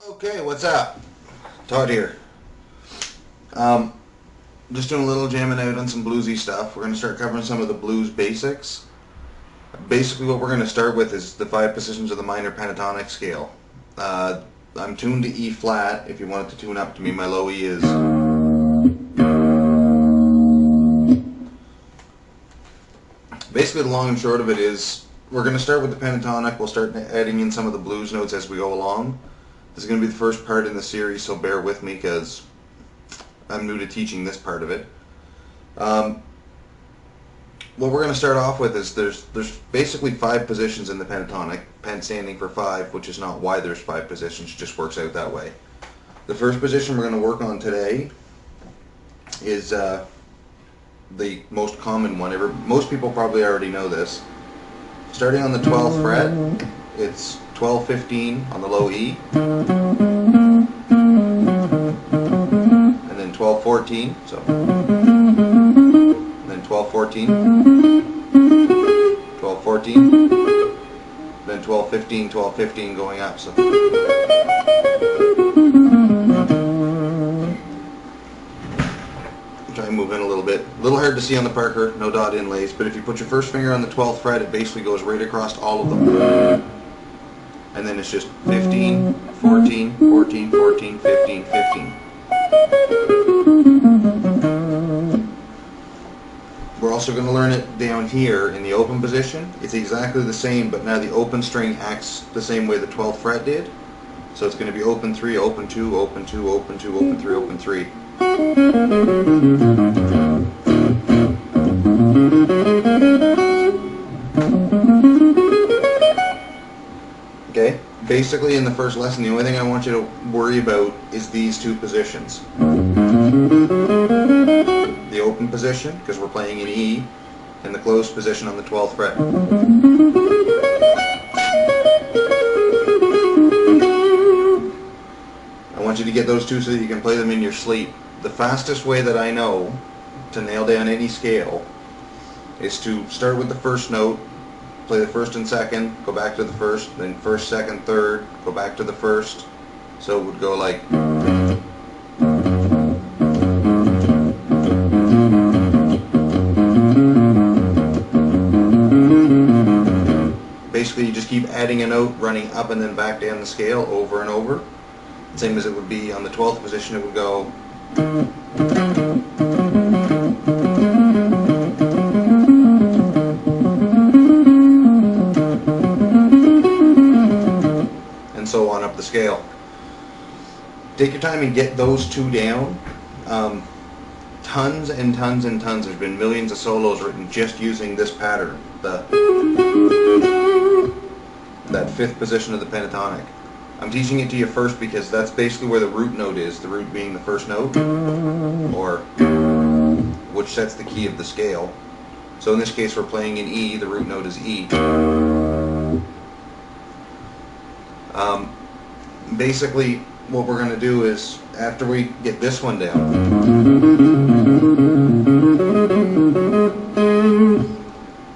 Okay, what's up? Todd here. Just doing a little jamming out on some bluesy stuff. We're going to start covering some of the blues basics. Basically what we're going to start with is the 5 positions of the minor pentatonic scale. I'm tuned to E flat. If you want it to tune up to me, my low E is... Basically the long and short of it is, we're going to start with the pentatonic. We'll start adding in some of the blues notes as we go along. This is going to be the first part in the series, so bear with me because I'm new to teaching this part of it. What we're going to start off with is there's basically 5 positions in the pentatonic, pen standing for 5, which is not why there's 5 positions, just works out that way. The first position we're going to work on today is the most common one. Most people probably already know this. Starting on the 12th fret, it's 12-15 on the low E, and then 12-14, so, and then 12-14, 12-14, then 12-15, 12-15 going up, so. Try and move in a little bit. A little hard to see on the Parker, no dot inlays, but if you put your first finger on the 12th fret, it basically goes right across all of them. And then it's just 15, 14, 14, 14, 15, 15. We're also going to learn it down here in the open position. It's exactly the same, but now the open string acts the same way the 12th fret did. So it's going to be open 3, open 2, open 2, open 2, open 3, open 3. Okay, basically in the first lesson the only thing I want you to worry about is these 2 positions. The open position, because we're playing in E, and the closed position on the 12th fret. I want you to get those 2 so that you can play them in your sleep. The fastest way that I know to nail down any scale is to start with the first note, play the first and second, go back to the first, then first, second, third, go back to the first. So it would go like... Basically you just keep adding a note, running up and then back down the scale over and over. Same as it would be on the 12th position, it would go... and so on up the scale. Take your time and get those 2 down. Tons and tons and tons. There's been millions of solos written just using this pattern. That 5th position of the pentatonic. I'm teaching it to you first because that's basically where the root note is, the root being the first note, or which sets the key of the scale. So in this case we're playing in E, the root note is E. Basically what we're going to do is, after we get this one down,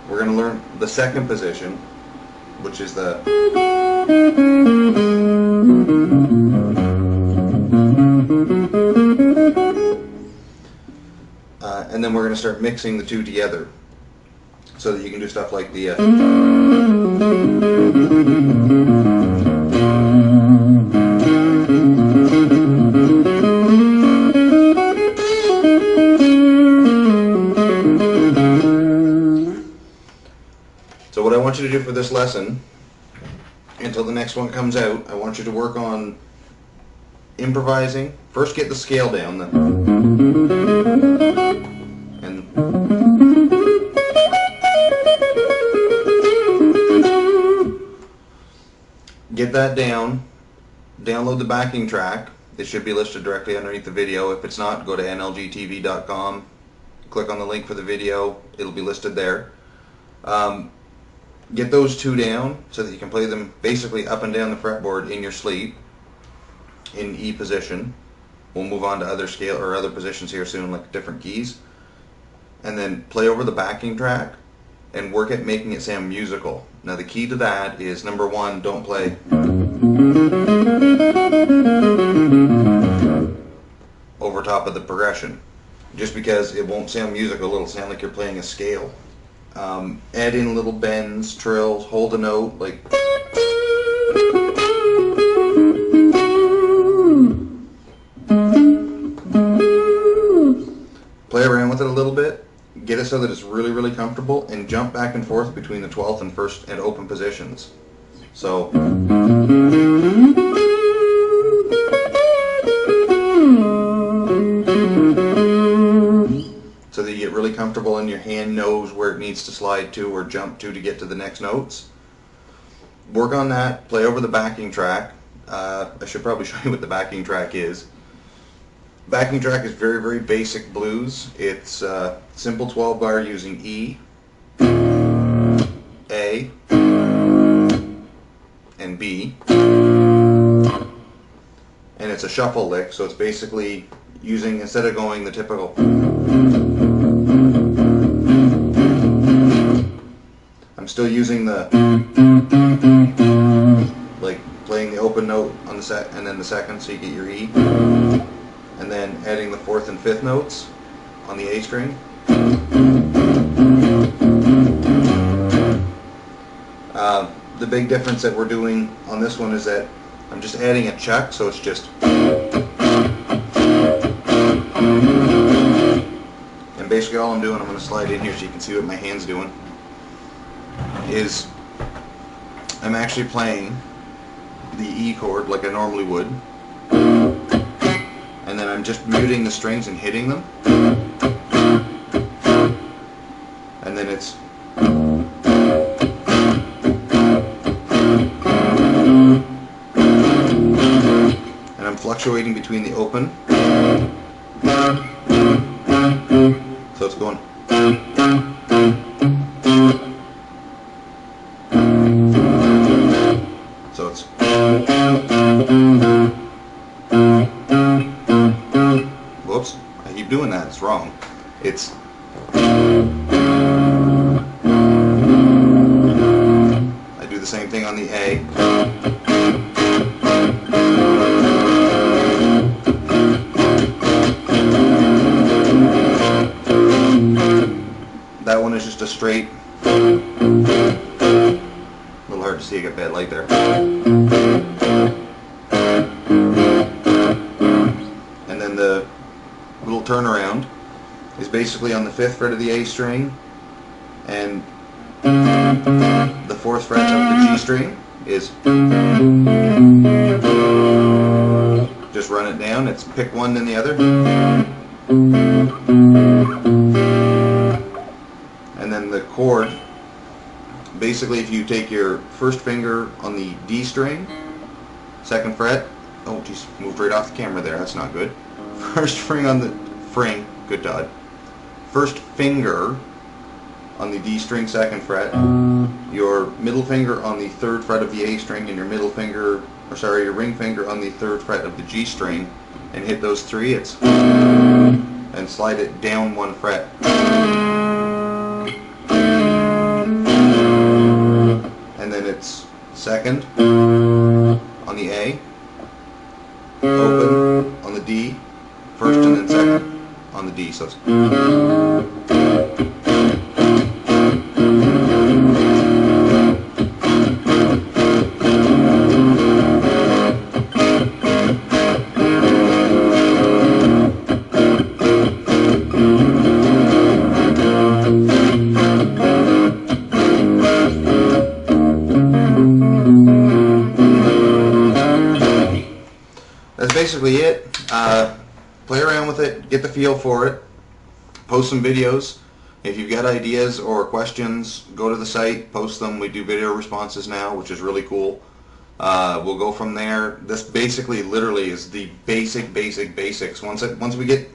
we're going to learn the 2nd position, which is the... and then we're going to start mixing the 2 together so that you can do stuff like the... So what I want you to do for this lesson, until the next one comes out, I want you to work on improvising. First get the scale down, and get that down. Download the backing track. It should be listed directly underneath the video. If it's not, go to nlgtv.com, click on the link for the video, it'll be listed there. Get those 2 down so that you can play them basically up and down the fretboard in your sleep in E position. We'll move on to other scale or other positions here soon, like different keys. And then play over the backing track and work at making it sound musical. Now the key to that is, number 1, don't play. over top of the progression, just because it won't sound musical. It'll sound like you're playing a scale. Add in little bends, trills, hold a note, like play around with it a little bit, get it so that it's really, really comfortable, and jump back and forth between the 12th and first and open positions. So that you get really comfortable and your hand knows where it needs to slide to or jump to get to the next notes. Work on that, play over the backing track. I should probably show you what the backing track is. Backing track is very, very basic blues. It's simple 12 bar using E, A, and B. And it's a shuffle lick, so it's basically using, instead of going the typical, I'm still using the, like playing the open note on the set and then the second, so you get your E, and then adding the 4th and 5th notes on the A string. The big difference that we're doing on this one is that I'm just adding a chuck, so it's just, and basically all I'm doing, I'm going to slide in here so you can see what my hand's doing, is I'm actually playing the E chord like I normally would, and then I'm just muting the strings and hitting them, and then it's, and I'm fluctuating between the open, so it's going, so it's, whoops, I keep doing that, it's wrong. It's, I do the same thing on the A. That one is just a straight, a little hard to see, I got bad light there. And then the little turnaround is basically on the 5th fret of the A string, and the 4th fret of the G string is, just run it down, it's pick one then the other. And then the chord, basically if you take your first finger on the D string, 2nd fret, oh geez, moved right off the camera there, that's not good. First finger on the, good Todd. First finger on the D string, 2nd fret, your middle finger on the 3rd fret of the A string, and your middle finger, or sorry, your ring finger on the 3rd fret of the G string, and hit those three, it's, and slide it down 1 fret. And then it's 2nd on the A, open on the D, 1st and then 2nd on the D, so it's, that's basically it. Play around with it, get the feel for it, post some videos. If you've got ideas or questions, go to the site, post them. We do video responses now, which is really cool. We'll go from there. This basically literally is the basics. Once we get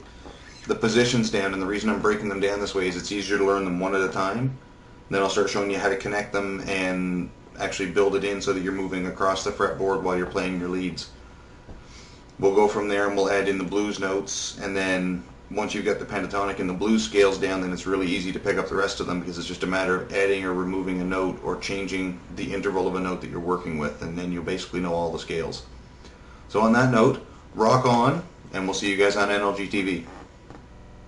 the positions down, and the reason I'm breaking them down this way is it's easier to learn them one at a time. Then I'll start showing you how to connect them and actually build it in so that you're moving across the fretboard while you're playing your leads. We'll go from there and we'll add in the blues notes, and then once you've got the pentatonic and the blues scales down, then it's really easy to pick up the rest of them, because it's just a matter of adding or removing a note or changing the interval of a note that you're working with, and then you'll basically know all the scales. So on that note, rock on, and we'll see you guys on NLG TV.